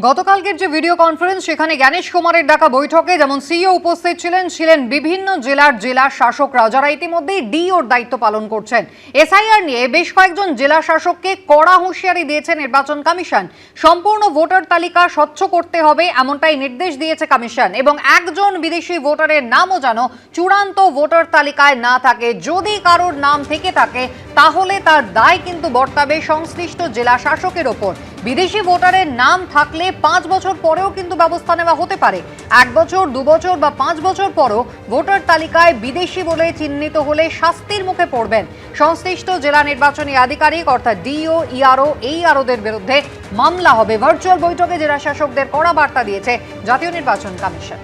গতকালকের যে video conference সেখানে জ্ঞানেশ কুমারের ডাকা বৈঠকে যেমন সিইও উপস্থিত ছিলেন বিভিন্ন জেলা শাসকরা যারা ইতিমধ্যেই ডিওর দায়িত্ব পালন করছেন। এসআইআর নিয়ে বেশ কয়েকজন জেলা শাসককে কড়া হুঁশিয়ারি দিয়েছে নির্বাচন কমিশন। সম্পূর্ণ ভোটার তালিকা স্বচ্ছ করতে হবে এমনটাই নির্দেশ দিয়েছে কমিশন এবং একজন বিদেশি ভোটারের নামও যেন চূড়ান্ত ভোটার তালিকায় না থাকে। যদি কারোর নাম থেকে থাকে তাহলে তার দায় কিন্তু বর্তাবে সংশ্লিষ্ট জেলা শাসকের ওপর। বিদেশি ভোটারের নাম থাকলে 5 বছর পরেও কিন্তু ব্যবস্থা নেওয়া হতে পারে। 1 বছর 2 বছর বা 5 বছর পরও ভোটার তালিকায় বিদেশি বলে চিহ্নিত হলে শাস্তির মুখে পড়বেন সংশ্লিষ্ট জেলা নির্বাচনী আধিকারিক অর্থাৎ ডিও, ইআরও, এইআরওদের বিরুদ্ধে মামলা হবে। ভার্চুয়াল বৈঠকে জেলা শাসকদের কড়া বার্তা দিয়েছে জাতীয় নির্বাচন কমিশন।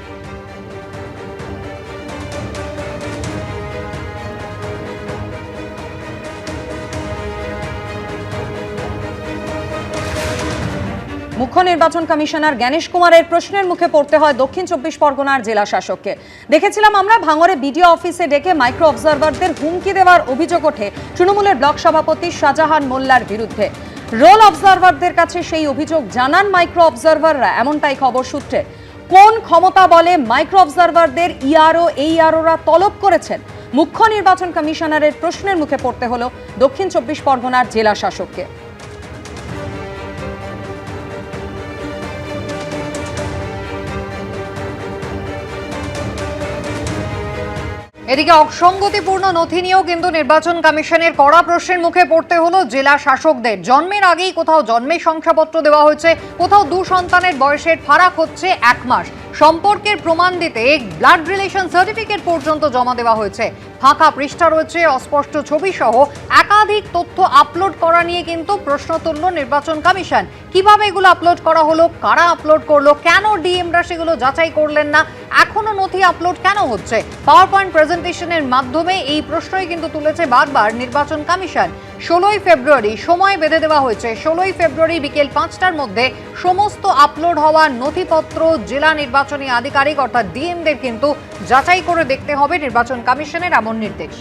মুখ্য নির্বাচন কমিশনার জ্ঞানেশ কুমারের প্রশ্নের মুখে পড়তে হয় দক্ষিণ 24 পরগনার জেলা শাসককে। দেখেছিলাম আমরা ভাঙড়ে বিডিও অফিসে ডেকে মাইক্রো অবজারভারদের হুমকি দেওয়ার অভিযোগ ওঠে তৃণমূলের ব্লক সভাপতি শাহজাহান মোল্লার বিরুদ্ধে। রোল অবজারভারদের কাছে সেই অভিযোগ জানান মাইক্রো অবজারভাররা, এমনটাই খবর সূত্রে। কোন ক্ষমতা বলে মাইক্রো অবজারভারদের ইআরও, এইআরওরা তলব করেছেন? মুখ্য নির্বাচন কমিশনারের প্রশ্নের মুখে পড়তে হলো দক্ষিণ 24 পরগনার জেলা শাসককে। এদিকে অসঙ্গতিপূর্ণ নথি নিয়েও কিন্তু নির্বাচন কমিশনের কড়া প্রশ্নের মুখে পড়তে হলো জেলা শাসকদের। জন্মের আগেই কোথাও জন্মের শংসাপত্র দেওয়া হয়েছে, কোথাও 2 সন্তানের বয়সের ফারাক হচ্ছে 1 মাস। সম্পর্কের প্রমাণ দিতে ব্লাড রিলেশন সার্টিফিকেট পর্যন্ত জমা দেওয়া হয়েছে। ফাঁকা পৃষ্ঠা রয়েছে, অস্পষ্ট ছবি সহ একাধিক তথ্য আপলোড করা নিয়ে কিন্তু প্রশ্ন তুলল নির্বাচন কমিশন। কিভাবে এগুলো আপলোড করা হলো, কারা আপলোড করলো, কেন ডিএমরা সেগুলো যাচাই করলেন না, এখনো নথি আপলোড কেন হচ্ছে? পাওয়ার পয়েন্ট প্রেজেন্টেশনের মাধ্যমে এই প্রশ্নই কিন্তু তুলেছে বারবার নির্বাচন কমিশন। 16ই ফেব্রুয়ারি সময় বেঁধে দেওয়া হয়েছে। 16ই ফেব্রুয়ারি বিকেল 5টার মধ্যে সমস্ত আপলোড হওয়া নথিপত্র জেলা নির্বাচনী আধিকারিক অর্থাৎ ডিএমদের কিন্তু যাচাই করে দেখতে হবে নির্বাচন কমিশনের এমন নির্দেশ।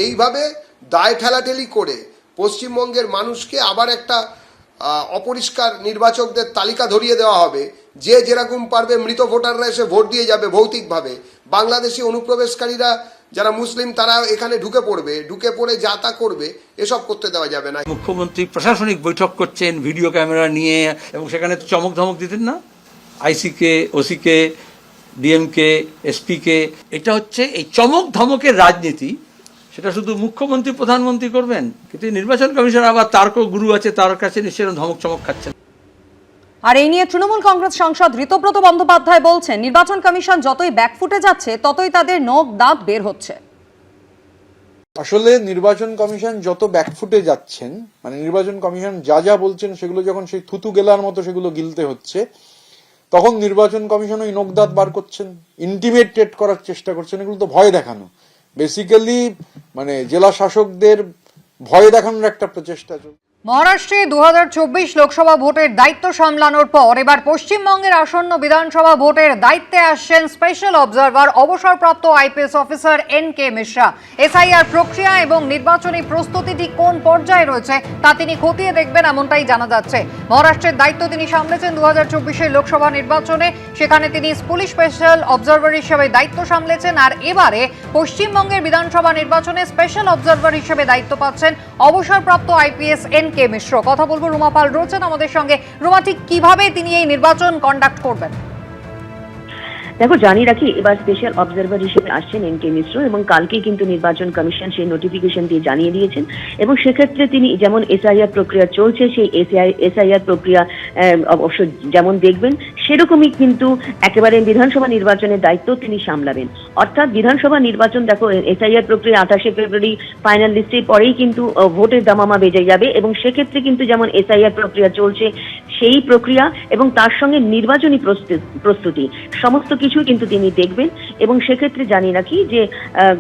এইভাবে দায় ঠেলাঠেলি করে পশ্চিমবঙ্গের মানুষকে আবার একটা অপরিষ্কার নির্বাচকদের তালিকা ধরিয়ে দেওয়া হবে। যে যেরকম পারবে মৃত ভোটাররা এসে ভোট দিয়ে যাবে ভৌতিকভাবে। বাংলাদেশি অনুপ্রবেশকারীরা যারা মুসলিম তারা এখানে ঢুকে পড়ে যা তা করবে, এসব করতে দেওয়া যাবে না। মুখ্যমন্ত্রী প্রশাসনিক বৈঠক করছেন ভিডিও ক্যামেরা নিয়ে, এবং সেখানে তো চমক ধমক দিতেন না আইসিকে, ওসিকে, ডিএমকে, এসপিকে। এটা হচ্ছে এই চমক ধমকের রাজনীতি। সেটা শুধু মুখ্যমন্ত্রী প্রধানমন্ত্রী করবেন, কিন্তু নির্বাচন কমিশন আবার তার গুরু আছে, তার কাছে নিশ্চয়ই ধমক চমক খাচ্ছেন। আর এই নিয়ে তৃণমূল কংগ্রেস সাংসদ ঋতব্রত বন্দ্যোপাধ্যায় বলছেন, নির্বাচন কমিশন যতই ব্যাকফুটে যাচ্ছে ততই তাদের নখ দাঁত বের হচ্ছে। আসলে নির্বাচন কমিশন যত ব্যাকফুটে যাচ্ছেন, মানে নির্বাচন কমিশন যা যা বলছেন সেগুলো যখন সেই থুতু গেলার মতো সেগুলো গিলতে হচ্ছে, তখন নির্বাচন কমিশন ওই নখ দাঁত বার করছেন, ইন্টিমিডেট করার চেষ্টা করছেন। এগুলো তো ভয় দেখানো, বেসিক্যালি মানে জেলা শাসকদের ভয় দেখানোর একটা প্রচেষ্টা চলছে। মহারাষ্ট্রে 2024 লোকসভা ভোটের দায়িত্ব সামলানোর পর এবার পশ্চিমবঙ্গের আসন্ন বিধানসভা ভোটের দায়িত্বে আসছেন স্পেশাল অবজারভার অবসরপ্রাপ্ত IPS officer NK. Mishra. SIR প্রক্রিয়া এবং নির্বাচনী প্রস্তুতি ঠিক কোন পর্যায়ে রয়েছে তা তিনি খতিয়ে দেখবেন এমনটাই জানা যাচ্ছে। মহারাষ্ট্রের দায়িত্ব তিনি সামলেছেন 2024 লোকসভা নির্বাচনে, সেখানে তিনি পুলিশ স্পেশাল অবজারভার হিসেবে দায়িত্ব সামলেছেন। আর এবারে পশ্চিমবঙ্গের বিধানসভা নির্বাচনে স্পেশাল অবজারভার হিসেবে দায়িত্ব পাচ্ছেন অবসরপ্রাপ্ত আইপিএস এন.কে. মিশ্র। কথা বলবো, রুমা পাল রয়েছেন আমাদের সঙ্গে। রুমা, ঠিক কিভাবে তিনি এই নির্বাচন কন্ডাক্ট করবেন? দেখো, জানিয়ে রাখি এবার স্পেশাল অবজারভার হিসেবে আসছেন এন.কে. মিশ্র, এবং কালকেই কিন্তু নির্বাচন কমিশন সেই নোটিফিকেশন দিয়ে জানিয়ে দিয়েছেন। এবং সেক্ষেত্রে তিনি যেমন এসআইআর প্রক্রিয়া চলছে সেই এসআইআর প্রক্রিয়া অবশ্য যেমন দেখবেন, সেরকমই কিন্তু একেবারে বিধানসভা নির্বাচনের দায়িত্ব তিনি সামলাবেন। অর্থাৎ বিধানসভা নির্বাচন, দেখো এসআইআর প্রক্রিয়া 28শে ফেব্রুয়ারি ফাইনাল লিস্টের পরেই কিন্তু ভোটের দামামা বেজে যাবে, এবং সেক্ষেত্রে কিন্তু যেমন এসআইআর প্রক্রিয়া চলছে সেই প্রক্রিয়া এবং তার সঙ্গে নির্বাচনী প্রস্তুতি সমস্ত কিছু কিন্তু তিনি দেখবেন। এবং সেক্ষেত্রে জানিয়ে রাখি যে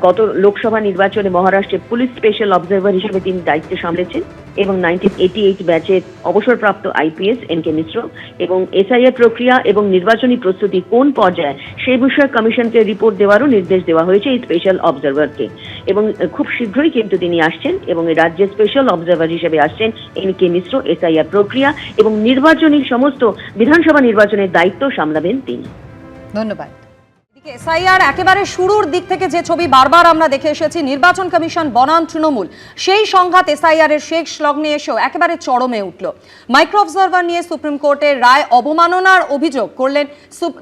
গত লোকসভা নির্বাচনে মহারাষ্ট্রে পুলিশ স্পেশাল অবজারভার হিসেবে তিনি দায়িত্ব সামলেছেন। এবং 1988 ব্যাচের অবসরপ্রাপ্ত আইপিএস এনকে মিশ্র এবং এসআইআর প্রক্রিয়া এবং নির্বাচনী প্রস্তুতি কোন পর্যায়ে সেই বিষয়ে কমিশনকে রিপোর্ট দেওয়ারও নির্দেশ দেওয়া হয়েছে এই স্পেশাল অবজারভারকে। এবং খুব শীঘ্রই কিন্তু তিনি আসছেন এবং এই রাজ্যের স্পেশাল অবজারভার হিসেবে আসছেন এনকে মিশ্র। এসআইআর প্রক্রিয়া এবং নির্বাচনী সমস্ত বিধানসভা নির্বাচনের দায়িত্ব সামলাবেন তিনি। ধন্যবাদ। এসআইআর একেবারে শুরুর দিক থেকে যে ছবি বারবার আমরা দেখে এসেছি, নির্বাচন কমিশন বনাম তৃণমূল, সেই সংঘাত এসআইআর এর শেষ লগ্নে এসেও একেবারে চরমে উঠল। মাইক্রো অবজারভার নিয়ে সুপ্রিম কোর্টের রায় অবমাননার অভিযোগ করলেন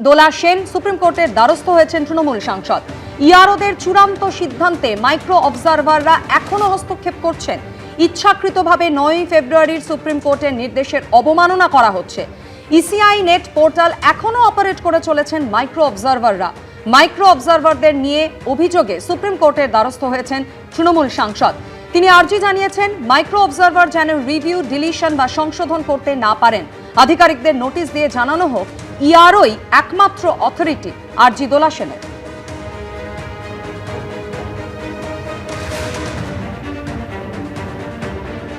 দোলা সেন। সুপ্রিম কোর্টের দ্বারস্থ হয়েছেন তৃণমূল সাংসদ। ইআরওদের চূড়ান্ত সিদ্ধান্তে মাইক্রো অবজারভাররা এখনো হস্তক্ষেপ করছেন। ইচ্ছাকৃতভাবে 9 ফেব্রুয়ারির সুপ্রিম কোর্টের নির্দেশের অবমাননা করা হচ্ছে। ইসিআই নেট পোর্টাল এখনো অপারেট করে চলেছেন মাইক্রো অবজারভাররা। মাইক্রো অবজারভারদের নিয়ে অভিযোগে সুপ্রিম কোর্টের দ্বারস্থ হয়েছেন তৃণমূল সাংসদ। তিনি আর্জি জানিয়েছেন মাইক্রো অবজারভার যেন রিভিউ, ডিলিশন বা সংশোধন করতে না পারেন। আধিকারিকদের নোটিশ দিয়ে জানানো হোক ইআরওই একমাত্র অথরিটি। আর্জি দোলা সেনের।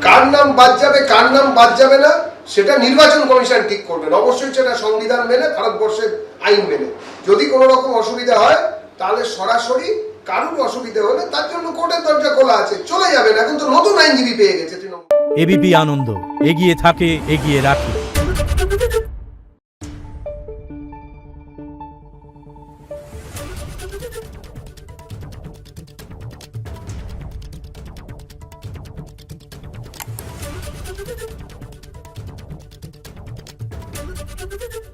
কার নাম বাদ যাবে কার নাম বাদ যাবে না সেটা নির্বাচন কমিশন ঠিক করবেন। অবশ্যই সেটা সংবিধান মেনে, ভারতবর্ষের আইন মেনে। যদি কোনো রকম অসুবিধা হয় তাহলে সরাসরি কারোর অসুবিধা হলে তার জন্য কোর্টের দরজা খোলা আছে, চলে যাবেন। এখন তো নতুন আইনজীবী পেয়ে গেছে তৃণমূল। এবিপি আনন্দ, এগিয়ে থাকে, এগিয়ে রাখে। Thank you.